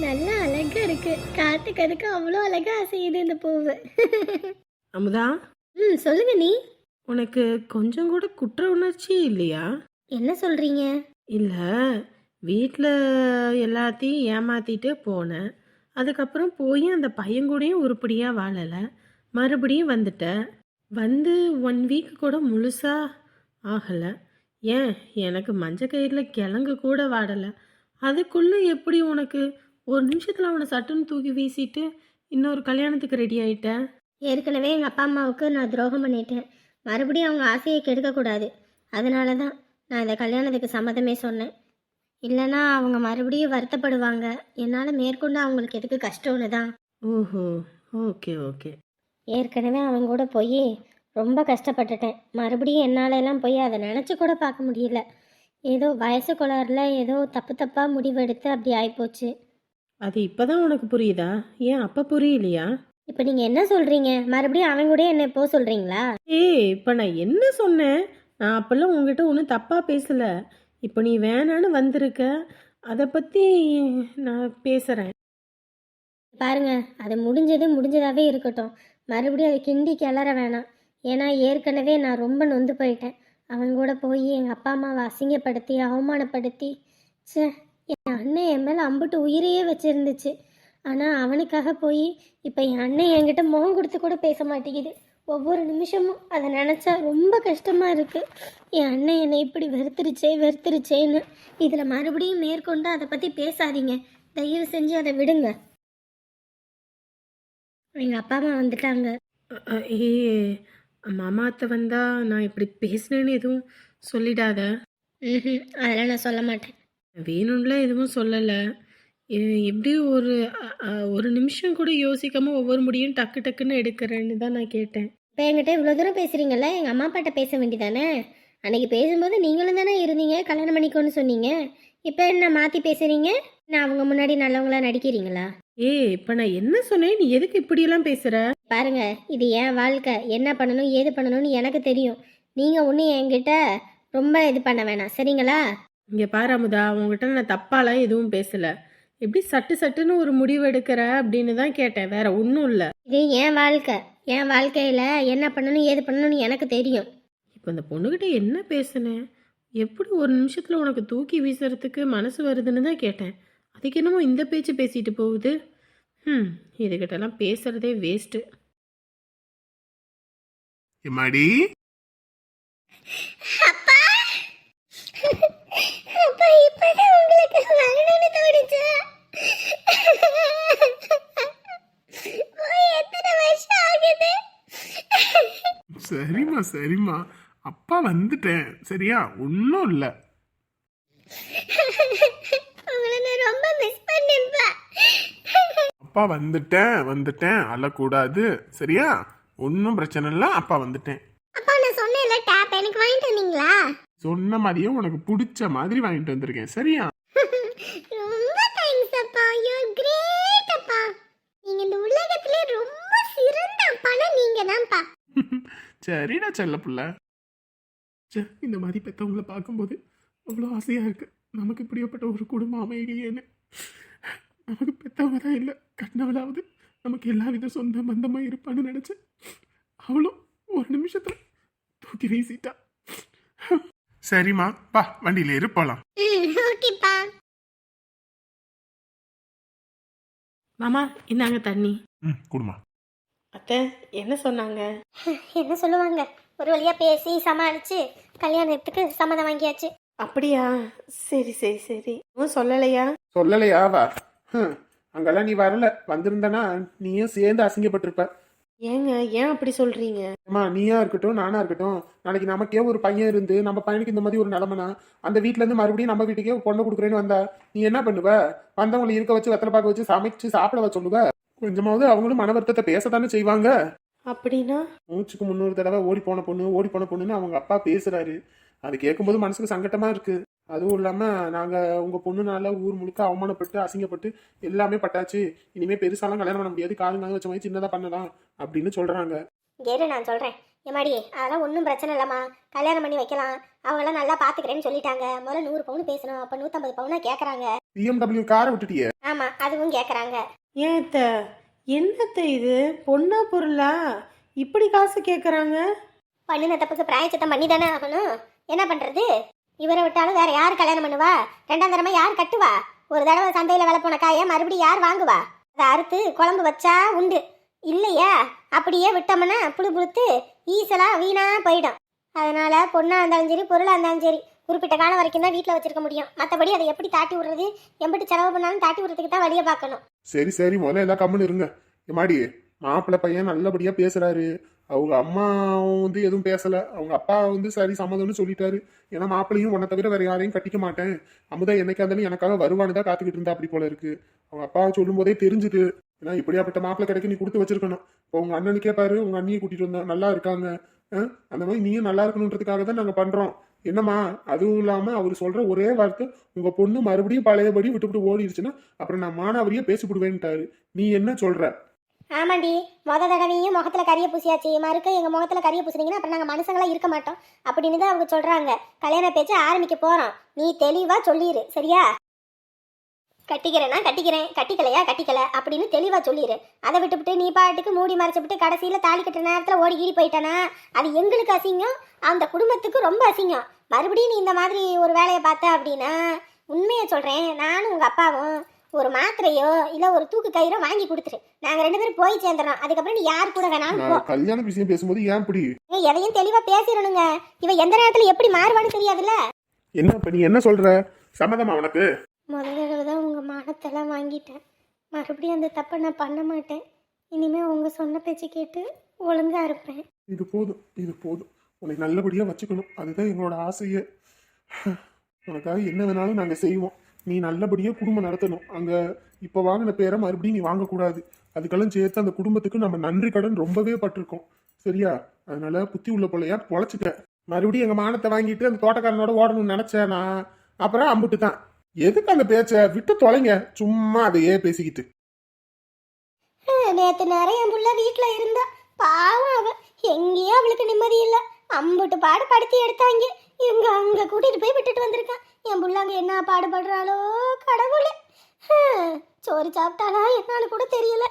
நல்லா அழகா இருக்கு. காத்துக்கு அதுக்கு அவ்வளோ அழகா அசையுது இந்த பூவு. அமுதா, சொல்லுங்க நீ. உனக்கு கொஞ்சம் கூட குற்ற உணர்ச்சி இல்லையா? என்ன சொல்றீங்க? இல்லை, வீட்டில் எல்லாத்தையும் ஏமாத்திட்டு போனேன். அதுக்கப்புறம் போய் அந்த பையன் கூடயும் உருப்படியாக வாழலை. மறுபடியும் வந்துட்டேன். வந்து 1 வீக் கூட முழுசாக ஆகலை. ஏன், எனக்கு மஞ்சள் கயிறில் கிழங்கு கூட வாடலை. அதுக்குள்ளே எப்படி உனக்கு ஒரு நிமிஷத்தில் அவனை சட்டுன்னு தூக்கி வீசிட்டு இன்னொரு கல்யாணத்துக்கு ரெடி ஆயிட்டேன்? ஏற்கனவே எங்கள் அப்பா அம்மாவுக்கு நான் துரோகம் பண்ணிட்டேன். மறுபடியும் அவங்க ஆசையை கெடுக்கக்கூடாது. அதனால தான் நான் இந்த கல்யாணத்துக்கு சம்மதமே சொன்னேன். இல்லைன்னா அவங்க மறுபடியும் வருத்தப்படுவாங்க. என்னால் மேற்கொண்டு அவங்களுக்கு எதுக்கு கஷ்டம்னு தான். ஓஹோ, ஓகே ஓகே. ஏற்கனவே அவங்க கூட போய் ரொம்ப கஷ்டப்பட்டுட்டேன். மறுபடியும் என்னாலெல்லாம் போய் அதை நினச்சி கூட பார்க்க முடியல. ஏதோ வயசு கோளாறுல ஏதோ தப்பு தப்பாக முடிவெடுத்து அப்படி ஆயிப்போச்சு. அது இப்போதான் உனக்கு புரியுதா? ஏன் அப்போ புரியலையா? இப்போ நீங்கள் என்ன சொல்கிறீங்க? மறுபடியும் அவங்க கூட என்ன போக சொல்கிறீங்களா? ஏய், இப்போ நான் என்ன சொன்னேன்? நான் அப்போல்லாம் உங்ககிட்ட ஒன்றும் தப்பாக பேசலை. இப்போ நீ வேணான்னு வந்திருக்க, அதை பற்றி நான் பேசுகிறேன். பாருங்க, அது முடிஞ்சது முடிஞ்சதாகவே இருக்கட்டும். மறுபடியும் அதை கிண்டி கிளற வேணாம். ஏன்னா ஏற்கனவே நான் ரொம்ப நொந்து போயிட்டேன். அவங்க கூட போய் எங்கள் அப்பா அம்மாவை அசிங்கப்படுத்தி அவமானப்படுத்தி, ச்சே, என் அண்ணன் என் மேலே அம்புட்டு உயிரையே வச்சுருந்துச்சு. ஆனால் அவனுக்காக போய் இப்போ என் அண்ணன் என்கிட்ட முகம் கொடுத்து கூட பேச மாட்டேங்குது. ஒவ்வொரு நிமிஷமும் அதை நினச்சா ரொம்ப கஷ்டமாக இருக்குது. என் அண்ணன் என்னை இப்படி வெறுத்துருச்சேன்னு. இதில் மறுபடியும் மேற்கொண்டு அதை பற்றி பேசாதீங்க. தயவு செஞ்சு அதை விடுங்க. எங்கள் அப்பா அம்மா வந்துட்டாங்க. ஏ, மாமாத்த வந்தா நான் இப்படி பேசினேன்னு எதுவும் சொல்லிடாத. அதெல்லாம் நான் சொல்ல மாட்டேன். வேணும்ல எதுவும் சொல்லலை. எப்படி ஒரு நிமிஷம் கூட யோசிக்காமல் ஒவ்வொரு முடியும் டக்கு டக்குன்னு எடுக்கிறேன்னு தான் நான் கேட்டேன். இப்போ என்கிட்ட இவ்வளோ தூரம் பேசுகிறீங்கல்ல, எங்கள் அம்மா அப்பாட்ட பேச வேண்டியதானே? அன்றைக்கி பேசும்போது நீங்களும் தானே இருந்தீங்க, கல்யாணம் பண்ணிக்கோன்னு சொன்னீங்க. இப்போ என்ன மாற்றி பேசுகிறீங்க? நான் அவங்க முன்னாடி நல்லவங்களா நடிக்கிறீங்களா? இப்போ நான் என்ன சொன்னேன்? நீ எதுக்கு இப்படியெல்லாம் பேசுகிற? பாருங்க, இது என் வாழ்க்கை. என்ன பண்ணணும் ஏது பண்ணணும்னு எனக்கு தெரியும். நீங்கள் ஒன்றும் என்கிட்ட ரொம்ப இது பண்ண வேணாம், சரிங்களா? இங்கே பாரு அமுதா, உங்ககிட்ட நான் தப்பாலாம் எதுவும் பேசலை. எப்படி சட்டுன்னு ஒரு முடிவு எடுக்கிற அப்படின்னு தான் கேட்டேன், வேற ஒன்றும் இல்லை. இது என் வாழ்க்கை. என் வாழ்க்கையில் என்ன பண்ணணும் ஏது பண்ணணும்னு எனக்கு தெரியும். இப்போ இந்த பொண்ணுக்கிட்ட என்ன பேசுனேன்? எப்படி ஒரு நிமிஷத்தில் உனக்கு தூக்கி வீசுறதுக்கு மனசு வருதுன்னு தான் கேட்டேன். அதுக்கு என்னமோ இந்த பேச்சு பேசிட்டு போகுது. இதுகிட்டலாம் பேசுறதே வேஸ்ட்டு. எம்மாடி, அப்பா, அப்பா, இப்பதான் உங்களுக்கு வரணும்னு தோணுச்சா? போய் எத்தனை வருஷம் ஆகுது? சரிம்மா அப்பா வந்துட்டேன், சரியா? ஒன்றும் இல்லை. உங்களை நான் ரொம்ப மிஸ் பண்ணேன்ப்பா. அப்பா வந்துட்டேன் அழக்கூடாது, சரியா? ஒன்றும் பிரச்சனை இல்லை, அப்பா வந்துட்டேன். அப்பா, நான் சொன்னேன்ல டேப் எனக்கு வாங்கிட்டு வந்தீங்களா? சொன்ன மாதிரியே உனக்கு பிடிச்ச மாதிரி வாங்கிட்டு வந்திருக்கேன், சரியா? ரொம்ப தேங்க்ஸ் அப்பா, யூ ஆர் கிரேட் அப்பா. நீங்க இந்த உலகத்திலே ரொம்ப சிறந்த அப்பானா நீங்க தான்ப்பா. சரிடா செல்ல புள்ள. இந்த மாதிரி பெற்றவங்களை பார்க்கும்போது அவ்வளோ ஆசையாக இருக்கு. நமக்கு இப்படியாப்பட்ட ஒரு குடும்பம் அமையலையேன்னு. நமக்கு பெற்றவங்க தான் இல்லை, கண்ணவளாவது நமக்கு எல்லா வித சொந்த பந்தமாக இருப்பான்னு நினச்சேன். அவளும் ஒரு நிமிஷத்தில் தூக்கி வீசிட்டா. சரிம்மா, பா வண்டியில ஏறி போலாம். ஓகேப்பா. மாமா, இந்தாங்க தண்ணி. குடுமா. அத்தை என்ன சொன்னாங்க? என்ன சொல்லுவாங்க, ஒரு வழியா பேசி சமாளிச்சு கல்யாணத்துக்கு சம்மதம் வாங்கியாச்சு. அப்படியா? சரி சரி சரி. சொல்லலையா? சொல்லலையாவா? அங்கெல்லாம் நீ வரல, வந்திருந்தனா நீயும் சேர்ந்து அசிங்கப்பட்டிருப்ப. ஏங்க, ஏன் அப்படி சொல்றீங்க? அம்மா, நீயா இருக்கட்டும் நானா இருக்கட்டும், நாளைக்கு நமக்கே ஒரு பையன் இருந்து நம்ம பையனுக்கு இந்த மாதிரி ஒரு நிலமனா அந்த வீட்டுல இருந்து மறுபடியும் நம்ம வீட்டுக்கே பொண்ணு கொடுக்குறேன்னு வந்தா நீ என்ன பண்ணுவ? வந்தவங்களை இருக்க வச்சு வெத்தலை பார்க்க வச்சு சமைச்சு சாப்பிட வச்சு சொல்லுவ? கொஞ்சமாவது அவங்களும் மன வருத்தத்தை பேசத்தானே செய்வாங்க. அப்படின்னா மூச்சுக்கு 300 தடவை ஓடி போன பொண்ணுன்னு அவங்க அப்பா பேசுறாரு. அது கேட்கும்போது மனசுக்கு சங்கட்டமா இருக்கு. அதுவும் இல்லாம நாங்க உங்க பொண்ணுனால ஊர் முழுக்க அவமானப்பட்டு அசிங்கப்பட்டு எல்லாமே பட்டாச்சு. இனிமே பெருசாலாம் கல்யாணம் பண்ண முடியாது, காலங்காக வச்ச மாதிரி சின்னதா பண்ணலாம் அப்படின்னு சொல்றாங்க. கேரு, நான் சொல்றேன், ஏமாடி அதெல்லாம் ஒன்றும் பிரச்சனை இல்லைம்மா, கல்யாணம் பண்ணி வைக்கலாம். அவங்களாம் நல்லா பார்த்துக்கிறேன்னு சொல்லிட்டாங்க. முதல்ல 100 பவுன் பேசணும், அப்போ 150 பவுனா கேட்குறாங்க. BMW காரை விட்டுட்டியே. ஆமாம், அதுவும் கேட்குறாங்க. ஏத்த என்னத்த இது பொண்ணா பொருளா இப்படி காசு கேட்குறாங்க? பண்ணின தப்புக்கு பிராயச்சித்தம் பண்ணி தானே ஆகணும். என்ன பண்ணுறது? இவரை விட்டாலும் வேற யார் கல்யாணம் பண்ணுவா? 2ஆம் தடவை யார் கட்டுவா? ஒரு தடவை சந்தையில் விலை போன காயை மறுபடியும் யார் வாங்குவா? அதை அறுத்து குழம்பு வச்சா உண்டு இல்லையா? அப்படியே விட்டோம்னா புழு புழுத்து ஈசலா வீணா போயிடும். அதனால பொண்ணா இருந்தாலும் சரி, பொருளாக இருந்தாலும் சரி, குறிப்பிட்ட காலம் வரைக்கும் தான் வீட்டில் வச்சிருக்க முடியும். மற்றபடி அதை எப்படி தாட்டி விடுறது, எம்பிட்டு செலவு பண்ணாலும் தாட்டி விடுறதுக்கு தான் வழியை பார்க்கணும். சரி சரி, முதல்ல எல்லாம் கம்முன்னு இருங்க. எம்மாடி, மாப்பிள்ளை பையன் நல்லபடியா பேசுறாரு. அவங்க அம்மா வந்து எதுவும் பேசல. அவங்க அப்பா வந்து சரி சம்மதம்னு சொல்லிட்டாரு. ஏன்னா மாப்பிள்ளையும் உன்னை தவிர வேற யாரையும் கட்டிக்க மாட்டேன், அமுதா என்னைக்கா இருந்தாலும் எனக்காக வருவான்னு தான் காத்துக்கிட்டு இருந்தா அப்படி போல இருக்கு. அவங்க அப்பா சொல்லும் போதே தெரிஞ்சுது. ஏன்னா இப்படியாப்பட்ட மாப்பிள்ளை கிடைக்க நீ கொடுத்து வச்சிருக்கணும். இப்போ உங்க அண்ணனுக்கே பாரு, உங்க அண்ணியை கூட்டிட்டு வந்தோம், நல்லா இருக்காங்க. அந்த மாதிரி நீயும் நல்லா இருக்கணுன்றதுக்காக தான் நாங்க பண்றோம். என்னம்மா, அதுவும் இல்லாம அவர் சொல்ற ஒரே வார்த்தை, உங்க பொண்ணு மறுபடியும் பழையபடி விட்டு ஓடிடுச்சுன்னா அப்புறம் நான் மானாவரியே பேசிவிடுவேன்ட்டாரு. நீ என்ன சொல்ற? ஆமாண்டி, தடவையும் முகத்துல கரிய பூசியாச்சு, மறுக்க எங்க முகத்துல கரிய பூசினீங்கன்னா அப்புறம் நாங்க மனுஷங்களா இருக்க மாட்டோம் அப்படின்னு தான் அவங்க சொல்றாங்க. கல்யாண பேச்சு ஆரம்பிக்க போறோம், நீ தெளிவா சொல்லிடு சரியா? கட்டிக்கிறேன்னா கட்டிக்கிறேன், கட்டிக்கலையா கட்டிக்கல அப்படின்னு தெளிவா சொல்லிடு. அதை விட்டுவிட்டு நீ பாட்டுக்கு மூடி மறைச்சிவிட்டு கடைசியில தாலி கட்டுற நேரத்துல ஓடி கீடி போயிட்டானா அது எங்களுக்கு அசிங்கம், அந்த குடும்பத்துக்கு ரொம்ப அசிங்கம். மறுபடியும் நீ இந்த மாதிரி ஒரு வேலையை பார்த்த அப்படின்னா, உண்மையை சொல்றேன், நானும் உங்க அப்பாவும் ஒரு மாத்திரையோ இல்ல ஒரு தூக்கு கயிறோ வாங்கி கொடுத்துரு, நாங்க 2 பேரும் போய் சேர்ந்துறோம். அதுக்கப்புறம் நீ யார் கூட வேணாலும் போ. கல்யாண விஷயம் பேசும்போது ஏன் இப்படி எதையும் தெளிவா பேசிடணுங்க. இவ எந்த நேரத்துல எப்படி மாறுவான்னு தெரியாதுல்ல. என்ன இப்ப நீ என்ன சொல்ற? சம்மதமா உனக்கு? முதல் தடவை தான் உங்க மானத்தெல்லாம் வாங்கிட்டேன், மறுபடியும் அந்த தப்பை நான் பண்ண மாட்டேன். இனிமே உங்க சொன்ன பேச்சு கேட்டு ஒழுங்கா இருப்பேன். இது போதும், இது போதும். உன்னை நல்லபடியா வச்சுக்கணும், அதுதான் எங்களோட ஆசையே. உனக்காக என்ன வேணாலும் நாங்க செய்வோம். நீ நல்லபடியா குடும்பம் நடத்தணும். அங்க இப்ப வாங்கின பேரை மறுபடியும் நீ வாங்கக்கூடாது. அதுக்கெல்லாம் சேர்த்து அந்த குடும்பத்துக்கு நம்ம நன்றி கடன் ரொம்பவே பட்டிருக்கோம் சரியா? அதனால புத்தி உள்ள பிள்ளையா பொழைச்சிக்க. மறுபடியும் எங்க மானத்தை வாங்கிட்டு அந்த தோட்டக்காரனோட ஓடணும்னு நினைச்சேனா அப்புறம் அம்புட்டு தான். எதுக்கு அந்த பேச்ச விட்டு தொலைங்க, சும்மா அதையே பேசிக்கிட்டு. நேத்து நிறைய புள்ள வீட்டுல இருந்தா, பாவம் அவ எங்கேயோ அவளுக்கு நிம்மதி இல்ல, அம்புட்டு பாடு படுத்தி எடுத்தாங்க. இவங்க அங்க கூட்டிட்டு போய் விட்டுட்டு வந்திருக்கான். என் புள்ள அங்க என்ன பாடுபடுறாளோ கடவுளே. சோறு சாப்பிட்டாளா என்னன்னு கூட தெரியல.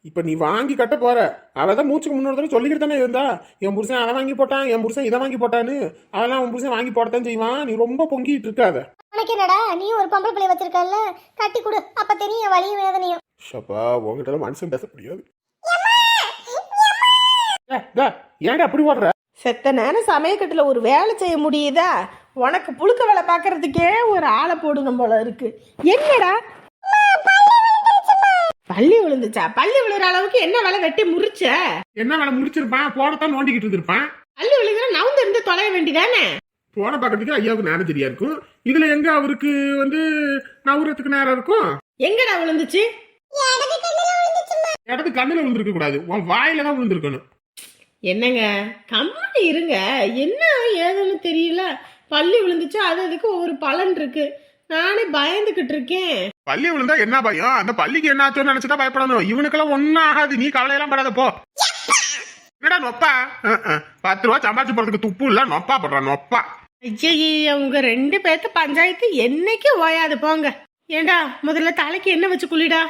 இப்ப நீ வாங்கி கட்ட போற, அவதான் மூச்சுக்கு முன்னோட தடவை சொல்லிக்கிட்டு தானே இருந்தா, என் புருஷன் அதை வாங்கி போட்டான், என் புருஷன் இதை வாங்கி போட்டான்னு. அதெல்லாம் உன் புருஷன் வாங்கி போடத்தான் செய்வான். நீ ரொம்ப பொங்கிட்டு இருக்காத. உனக்கு என்னடா, நீ ஒரு பொம்பளை பிள்ளை வச்சிருக்கல, கட்டி கொடு, அப்ப தெரியும் வலியும் வேதனையும். ஷப்பா, உங்ககிட்ட மனுஷன் பேச முடியாது. ஏன்டா அப்படி ஓடுற? செத்த நேரம் சமயக்கட்டுல ஒரு வேலை செய்ய முடியுதா? உனக்கு புழுக்க வேலை பார்க்கறதுக்கே ஒரு ஆளை போடணும் போல இருக்கு. என்னடா பள்ளி விழுந்துச்சா? பள்ளி விழுற அளவுக்கு என்ன வேலை வெட்டி முறிச்ச? என்ன வேலை முடிச்சிருப்பான்? போனத்தான் நோண்டிக்கிட்டு இருந்திருப்பான். பள்ளி விழுகிற நவுந்து இருந்து தொலைய வேண்டிதானே? போன பக்கத்துக்கு ஐயாவுக்கு நேரம் சரியா இருக்கும். இதுல எங்க அவருக்கு வந்து நவுறதுக்கு நேரம் இருக்கும்? எங்கடா விழுந்துச்சு? இடது கண்ணுல விழுந்திருக்க கூடாது, உன் வாயில தான் விழுந்திருக்கணும். என்னங்க கம்முனு இருங்க, என்ன ஏதுன்னு தெரியல. பள்ளி விழுந்துச்சு, அது அதுக்கு ஒவ்வொரு பலன் இருக்கு. நானே பயந்துகிட்டு இருக்கேன். பள்ளி விழுந்தா என்ன பயம்? அந்த பள்ளிக்கு என்ன ஆச்சோன்னு நினைச்சுதான் பயப்படணும். இவனுக்கெல்லாம் ஒன்னும் ஆகாது, நீ கவலையெல்லாம் படாத போ. என்னடா நொப்பா? 10 ரூபா சம்பாதிச்சு போறதுக்கு துப்பு இல்ல, நொப்பா போடுறான் நொப்பா. ஐயா, உங்க 2 பேர்த்து பஞ்சாயத்து என்னைக்கு ஓயாது போங்க. ஏண்டா முதல்ல தலைக்கு என்ன வச்சு குளிடா.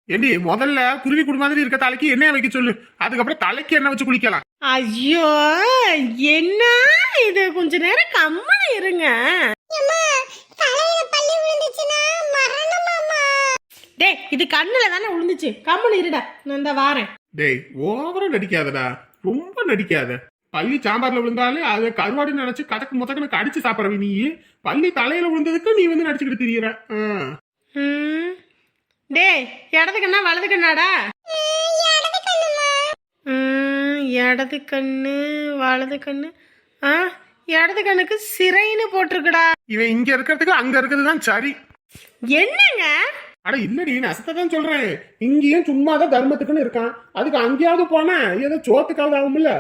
ஏண்டி, முதல்ல குருவி குடு மாதிரி இருக்க தலைக்கு எண்ணெய் வைக்க சொல்லு, அதுக்கப்புறம் தலைக்கு எண்ணெய் வச்சு குளிக்கலாம். ஐயோ என்ன இது, கொஞ்ச நேரம் கம்முனு இருங்க. டேய், இது கண்ணுல தானே விழுந்துச்சு, கம்முனு இருடா, நான் தான் வாரேன். டேய், ஓவரா நடிக்காதடா, ரொம்ப நடிக்காத. பள்ளி சாம்பார்ல விழுந்தாலே அதை கருவாடு நினைச்சு கதக்கு முதக்கு அடிச்சு சாப்பிடறவி நீ. பள்ளி தலையில விழுந்ததுக்கு நீ வந்து நடிச்சுக்கிட்டு திரியற. டேய், இடது கண்ணா வலது கண்ணாடா? இடது கண்ணு வலது கண்ணு. இடது கண்ணுக்கு சிறைன்னு போட்டிருக்குடா. இவன் இங்க இருக்கிறதுக்கு அங்க இருக்கிறது தான் சரி. என்னங்க? அட இல்லடி, நசத்தான் சொல்றேன். இங்கேயும் சும்மாதான் தர்மத்துக்குன்னு இருக்கான், அதுக்கு அங்கேயாவது போனா ஏதோ சோத்துக்காவது ஆகும்ல.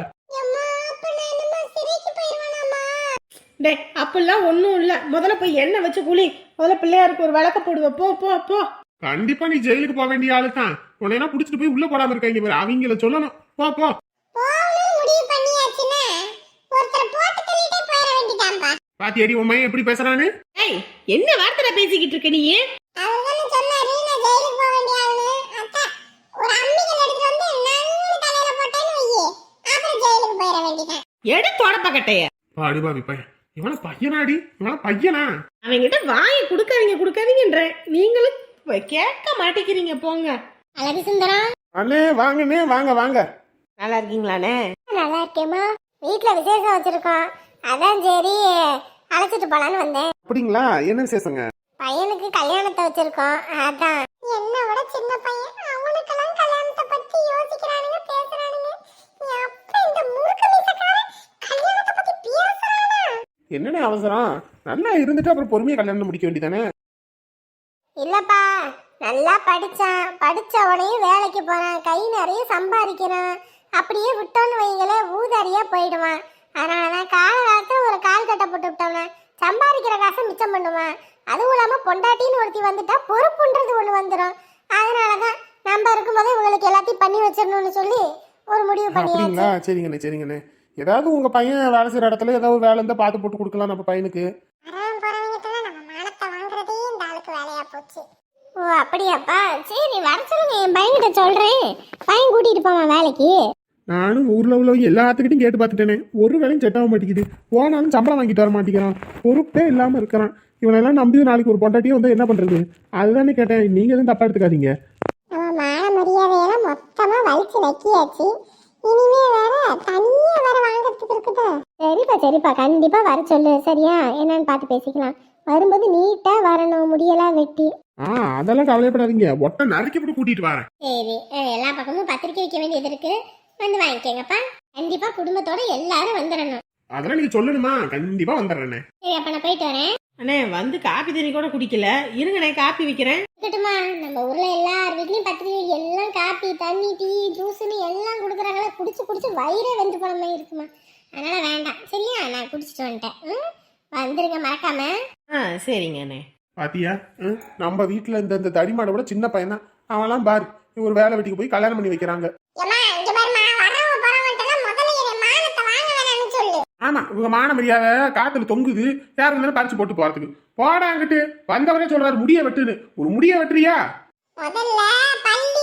டேய், அப்பெல்லாம் ஒன்னும் இல்ல. முதல்ல போய் எண்ணெய் வச்சு குளி, முதல்ல பிள்ளையாருக்கு ஒரு விளக்க போடுவ. போ போ போ. கண்டிப்பா நீ ஜெயிலுக்கு போக வேண்டிய ஆளு தான். உன்னை புடிச்சிட்டு போய் உள்ள போடாம இருக்காங்க, அவங்கள சொல்லணும். போ போ. பாத்தியாடி உன் மையன் எப்படி பேசுறான்னு? ஏய், என்ன வார்த்தை பேசிக்கிட்டு இருக்க நீ? அவங்கன்னு சொன்னாரு நான் ஜெயிலுக்கு போக வேண்டிய ஆளு. அத்தை, ஒரு அம்மிக்கல் எடுத்து வந்து நன்னு தலையில போட்டேன்னு வையே, அப்புறம் ஜெயிலுக்கு போயிட வேண்டியதான். எடு தொடப்ப கட்டைய. பாடுபாவி பையன். இவன பையனாடி? இவன பையனா? அவங்கிட்ட வாயை கொடுக்காதீங்கன்ற நீங்களும் கேட்க மாட்டேங்கிறீங்க. போங்க. அழகு சுந்தரம், அண்ணே வாங்கண்ணே, வாங்க வாங்க. நல்லா இருக்கீங்களாண்ணே? நல்லா இருக்கேம்மா. வீட்டுல விசேஷம் வச்சிருக்கோம், அதான் சரி அழைச்சிட்டு போலான்னு வந்தேன். அப்படிங்களா? என்ன விசேஷங்க? பையனுக்கு கல்யாணத்தை வச்சிருக்கோம், அதான். என்ன விட சின்ன பையன், அவனுக்கெல்லாம் கல்யாணத்தை பத்தி யோசிக்கிறானுங்க, பேசுறானுங்க. அப்ப இந்த முறுக்கு மீசக்காரன் கல்யாணத்தை பத்தி பேசுறானா? என்னண்ணே அவசரம்? நல்லா இருந்துட்டு அப்புறம் பொறுமையா கல்யாணம் முடிக்க வேண்டியதானே? இல்லப்பா, நல்லா படிச்சான், படிச்ச உடனே வேலைக்கு போறான், கை நிறைய சம்பாதிக்கிறான். அப்படியே விட்டோன்னு வைங்களே ஊதாரியா போயிடுவான். அதனாலதான் காலத்துல ஒரு கால் கட்டை போட்டு விட்டோம்னா சம்பாதிக்கிற காசை மிச்சம் பண்ணுவான். அதுவும் இல்லாம பொண்டாட்டின்னு ஒருத்தி வந்துட்டா பொறுப்புன்றது ஒண்ணு வந்துடும். அதனாலதான் நம்ம இருக்கும்போதே இவங்களுக்கு எல்லாத்தையும் பண்ணி வச்சிடணும்னு சொல்லி ஒரு முடிவு பண்ணியாச்சு. அப்படிங்களா? சரிங்கண்ணே சரிங்கண்ணே. ஏதாவது உங்க பையன் வேலை செய்யற இடத்துல ஏதாவது வேலை இருந்தா பார்த்து போட்டு கொடுக்கலாம் நம்ம பையனுக்கு. அறம் போறவங்கிட்ட நம்ம மானத்தை வாங்குறதே இந்த ஆளுக்கு வேலையா போச்சு. ஓ அப்படியாப்பா, சரி வர சொல்லுங்க, என் பையன்கிட்ட சொல்றேன், பையன் கூட்டிட்டு போவான் வேலைக்கு. நானும் ஊர்ல உள்ளவங்க எல்லாத்துக்கிட்டையும் கேட்டு பார்த்துட்டேனே, ஒரு வேலையும் செட் ஆக மாட்டேங்குது. போனாலும் சம்பளம் வாங்கிட்டு வர மாட்டேங்கிறான், பொறுப்பே இல்லாம இருக்கிறான். இவனெல்லாம் நம்பி நாளைக்கு ஒரு பொண்டாட்டியே வந்து என்ன பண்றது? அதுதானே கேட்டேன். நீங்க எதுவும் தப்பா எடுத்துக்காதீங்க. அவன் மான மரியாதையெல்லாம் மொத்தமா வலிச்சு நக்கியாச்சு. இனிமே வேற தனியா வேற வாங்கறதுக்கு இருக்குதா? சரிப்பா கண்டிப்பா வர சொல்லு, சரியா? என்னன்னு பார்த்து பேசிக்கலாம். வரும்போது நீட்டா வரணும், முடியெல்லாம் வெட்டி. அதெல்லாம் கவலைப்படாதீங்க, ஒட்ட நறுக்கி போட்டு கூட்டிட்டு வரேன். சரி, எல்லா பக்கமும் பத்திரிக்கை வைக்க வேண்டியது இருக்கு, வந்து வாங்கிக்கோங்கப்பா. கண்டிப்பா குடும்பத்தோட எல்லாரும் வந்துடணும். அதெல்லாம் நீங்க சொல்லணுமா? கண்டிப்பா வந்துடுறேண்ணே. சரி, அப்ப நான் போயிட்டு வரேன். அண்ணே வந்து காப்பி தண்ணி கூட குடிக்கல, இருங்கண்ணே காப்பி வைக்கிறேன். இருக்கட்டுமா, நம்ம ஊர்ல எல்லார் வீட்லயும் பத்திரிக்கை எல்லாம் காப்பி தண்ணி டீ ஜூஸ்ன்னு எல்லாம் கொடுக்குறாங்களா, குடிச்சு வயிறே வெந்து போன மாதிரி இருக்குமா. அதனால வேண்டாம், சரியா? நான் குடிச்சிட்டு வந்துட்டேன். வந்துருங்க மறக்காம. சரிங்க அண்ணே. பாத்தியா, நம்ம வீட்டுல இந்த தடிமாட விட சின்ன பையன் தான். அவன்லாம் பாரு ஒரு வேலை வெட்டிக்கு போய் கல்யாணம் பண்ணி வைக்கிறாங்க. ஆமா, உங்க மான மரியாதை காத்துல தொங்குது. யாரும் இருந்தாலும் பறிச்சு போட்டு போறதுக்கு போடாங்கிட்டு வந்தவரே சொல்றாரு முடிய வெட்டுன்னு. ஒரு முடிய வெட்டுறியா? முதல்ல பல்லு